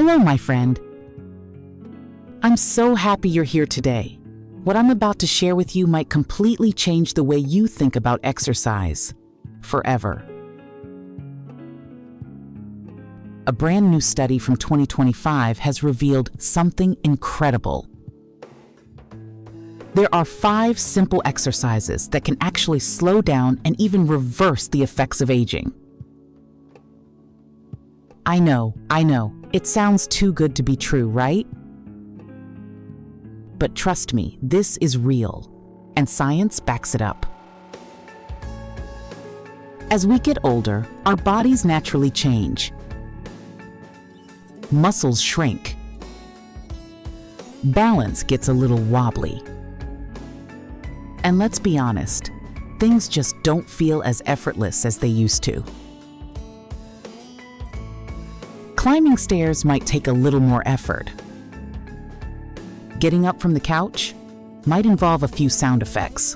Hello, my friend. I'm so happy you're here today. What I'm about to share with you might completely change the way you think about exercise forever. A brand new study from 2025 has revealed something incredible. There are 5 simple exercises that can actually slow down and even reverse the effects of aging. I know, it sounds too good to be true, right? But trust me, this is real, and science backs it up. As we get older, our bodies naturally change. Muscles shrink. Balance gets a little wobbly. And let's be honest, things just don't feel as effortless as they used to. Climbing stairs might take a little more effort. Getting up from the couch might involve a few sound effects.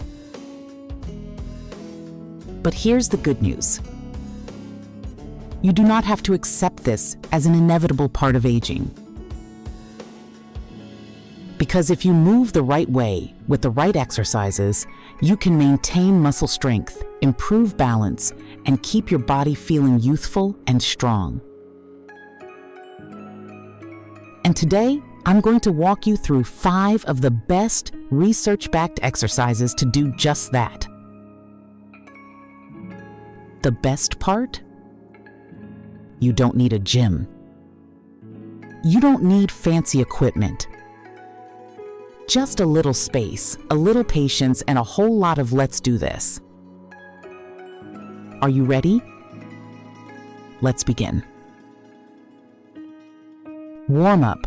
But here's the good news. You do not have to accept this as an inevitable part of aging. Because if you move the right way with the right exercises, you can maintain muscle strength, improve balance, and keep your body feeling youthful and strong. And today, I'm going to walk you through 5 of the best research-backed exercises to do just that. The best part? You don't need a gym. You don't need fancy equipment. Just a little space, a little patience, and a whole lot of let's do this. Are you ready? Let's begin. Warm up.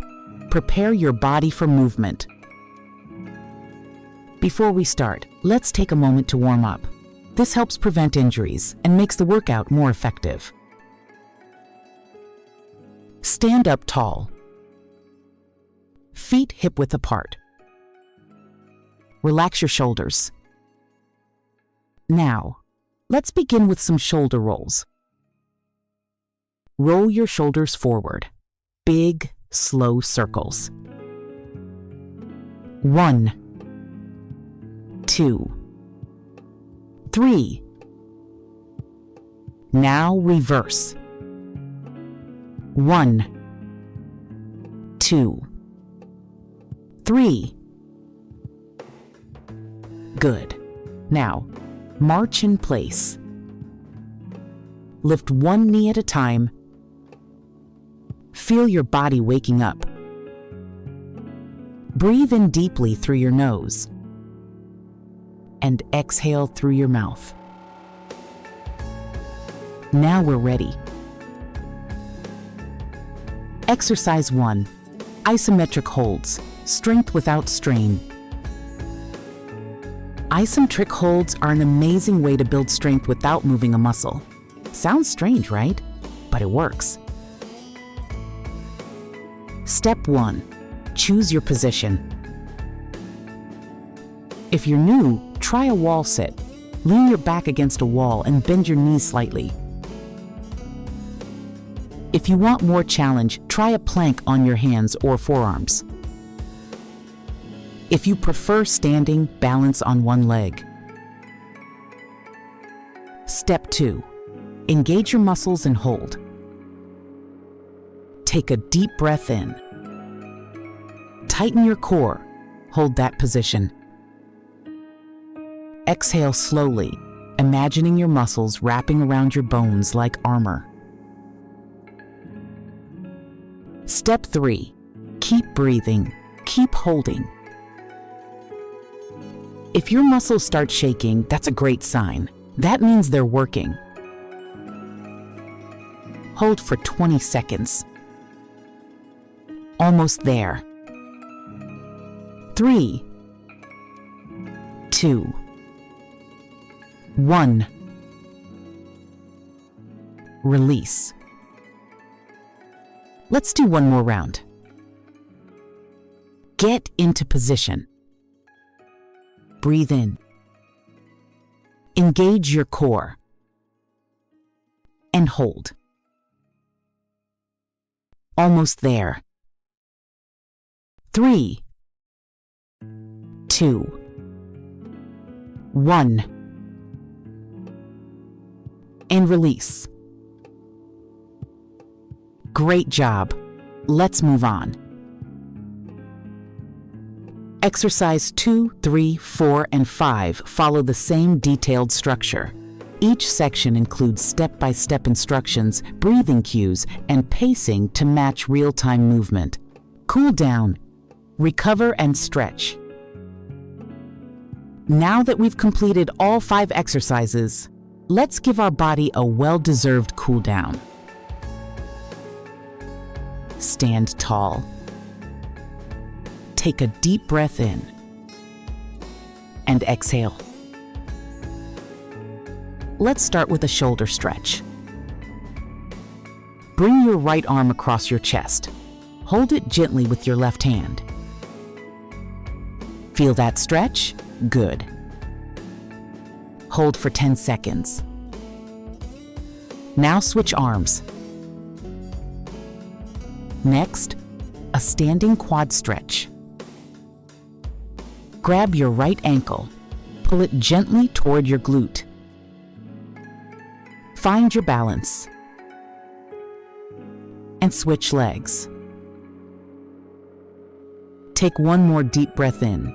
Prepare your body for movement. Before we start, let's take a moment to warm up. This helps prevent injuries and makes the workout more effective. Stand up tall. Feet hip-width apart. Relax your shoulders. Now, let's begin with some shoulder rolls. Roll your shoulders forward. Big, slow circles. 1, 2, 3. Now reverse. 1, 2, 3. Good. Now, march in place. Lift one knee at a time. Feel your body waking up. Breathe in deeply through your nose and exhale through your mouth. Now we're ready. Exercise 1. Isometric holds, strength without strain. Isometric holds are an amazing way to build strength without moving a muscle. Sounds strange, right? But it works. Step 1. Choose your position. If you're new, try a wall sit. Lean your back against a wall and bend your knees slightly. If you want more challenge, try a plank on your hands or forearms. If you prefer standing, balance on one leg. Step 2. Engage your muscles and hold. Take a deep breath in. Tighten your core. Hold that position. Exhale slowly, imagining your muscles wrapping around your bones like armor. Step 3. Keep breathing. Keep holding. If your muscles start shaking, that's a great sign. That means they're working. Hold for 20 seconds. Almost there. 3, 2, 1. Release. Let's do one more round. Get into position. Breathe in. Engage your core. And hold. Almost there. 3, 2, 1. And release. Great job. Let's move on. Exercise 2, 3, 4, and 5 follow the same detailed structure. Each section includes step-by-step instructions, breathing cues, and pacing to match real-time movement. Cool down, recover, and stretch. Now that we've completed all 5 exercises, let's give our body a well-deserved cool down. Stand tall. Take a deep breath in and exhale. Let's start with a shoulder stretch. Bring your right arm across your chest. Hold it gently with your left hand. Feel that stretch? Good. Hold for 10 seconds. Now switch arms. Next, a standing quad stretch. Grab your right ankle. Pull it gently toward your glute. Find your balance. And switch legs. Take one more deep breath in.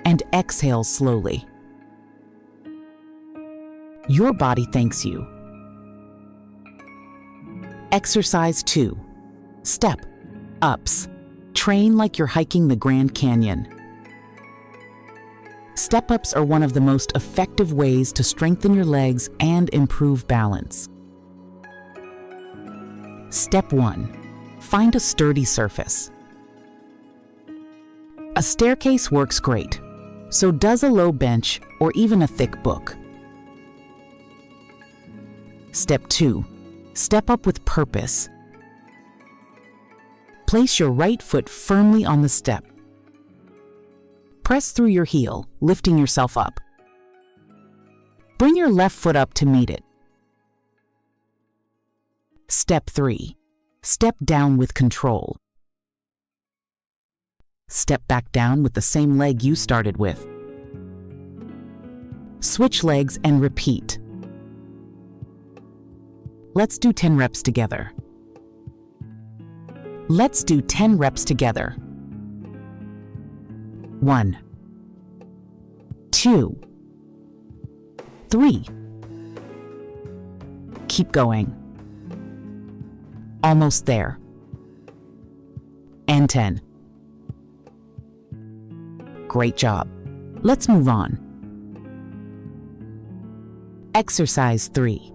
And exhale slowly. Your body thanks you. Exercise 2. Step ups. Train like you're hiking the Grand Canyon. Step-ups are one of the most effective ways to strengthen your legs and improve balance. Step 1. Find a sturdy surface. A staircase works great, so does a low bench or even a thick book. Step 2. Step up with purpose. Place your right foot firmly on the step. Press through your heel, lifting yourself up. Bring your left foot up to meet it. Step 3. Step down with control. Step back down with the same leg you started with. Switch legs and repeat. Let's do 10 reps together. Let's do 10 reps together. 1, 2, 3. Keep going. Almost there. And 10. Great job. Let's move on. Exercise 3.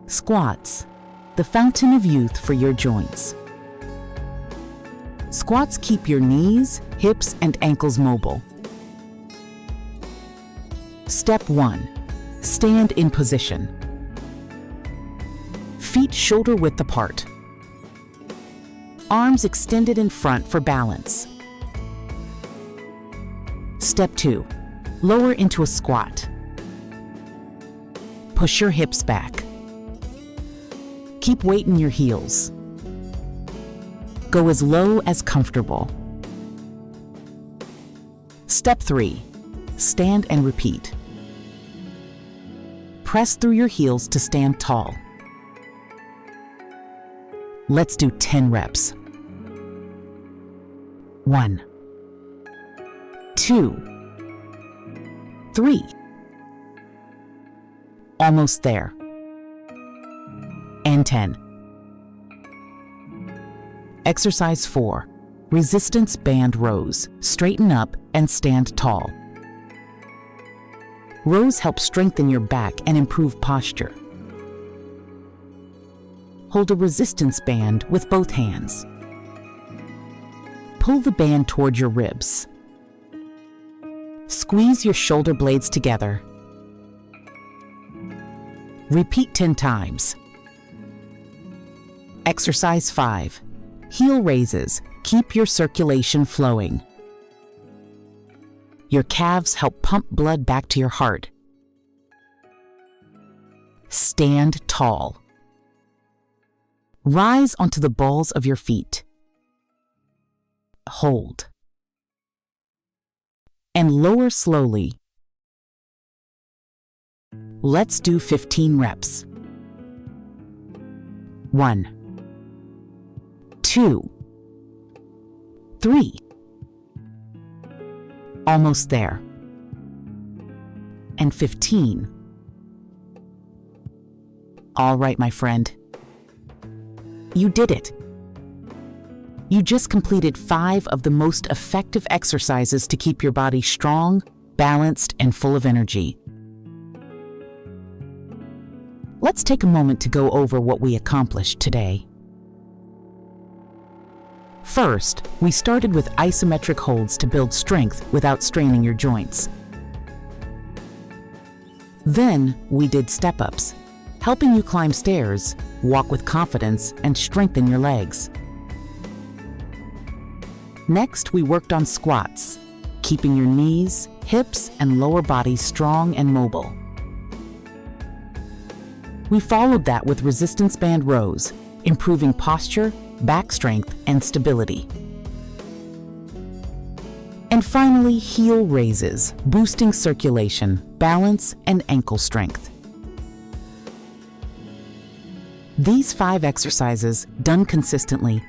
Squats, the fountain of youth for your joints. Squats keep your knees, hips, and ankles mobile. Step 1. Stand in position. Feet shoulder width apart. Arms extended in front for balance. Step 2. Lower into a squat. Push your hips back. Keep weight in your heels. Go as low as comfortable. Step 3. Stand and repeat. Press through your heels to stand tall. Let's do 10 reps. 1, 2, 3. Almost there. And 10. Exercise 4. Resistance band rows. Straighten up and stand tall. Rows help strengthen your back and improve posture. Hold a resistance band with both hands. Pull the band toward your ribs. Squeeze your shoulder blades together. Repeat 10 times. Exercise 5. Heel raises. Keep your circulation flowing. Your calves help pump blood back to your heart. Stand tall. Rise onto the balls of your feet. Hold. And lower slowly. Let's do 15 reps. 1, 2, 3. Almost there. And 15. All right, my friend. You did it. You just completed 5 of the most effective exercises to keep your body strong, balanced, and full of energy. Let's take a moment to go over what we accomplished today. First, we started with isometric holds to build strength without straining your joints. Then, we did step-ups, helping you climb stairs, walk with confidence, and strengthen your legs. Next, we worked on squats, keeping your knees, hips, and lower body strong and mobile. We followed that with resistance band rows, improving posture, back strength, and stability. And finally, heel raises, boosting circulation, balance, and ankle strength. These 5 exercises, done consistently,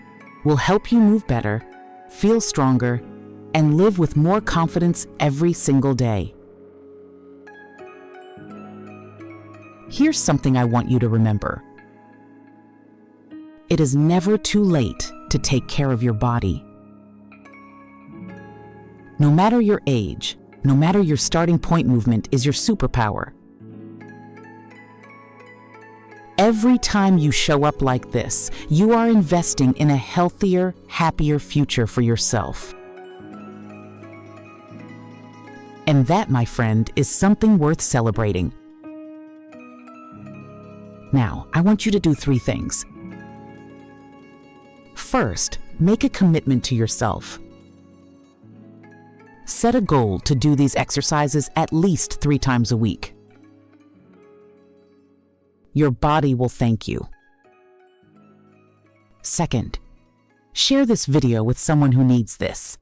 will help you move better, feel stronger, and live with more confidence every single day. Here's something I want you to remember. It is never too late to take care of your body. No matter your age, no matter your starting point, movement is your superpower. Every time you show up like this, you are investing in a healthier, happier future for yourself. And that, my friend, is something worth celebrating. Now, I want you to do 3 things. First, make a commitment to yourself. Set a goal to do these exercises at least 3 times a week. Your body will thank you. Second, share this video with someone who needs this.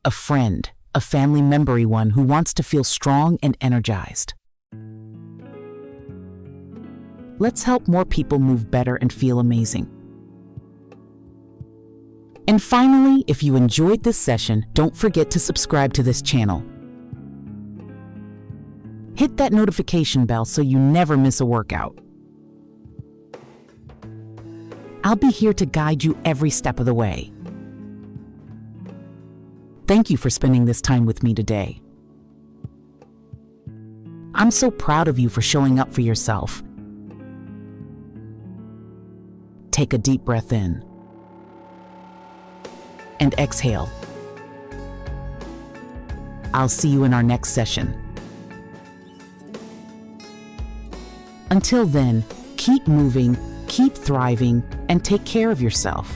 A friend, a family member, one who wants to feel strong and energized. Let's help more people move better and feel amazing. And finally, if you enjoyed this session, don't forget to subscribe to this channel. Hit that notification bell so you never miss a workout. I'll be here to guide you every step of the way. Thank you for spending this time with me today. I'm so proud of you for showing up for yourself. Take a deep breath in and exhale. I'll see you in our next session. Until then, keep moving, keep thriving, and take care of yourself.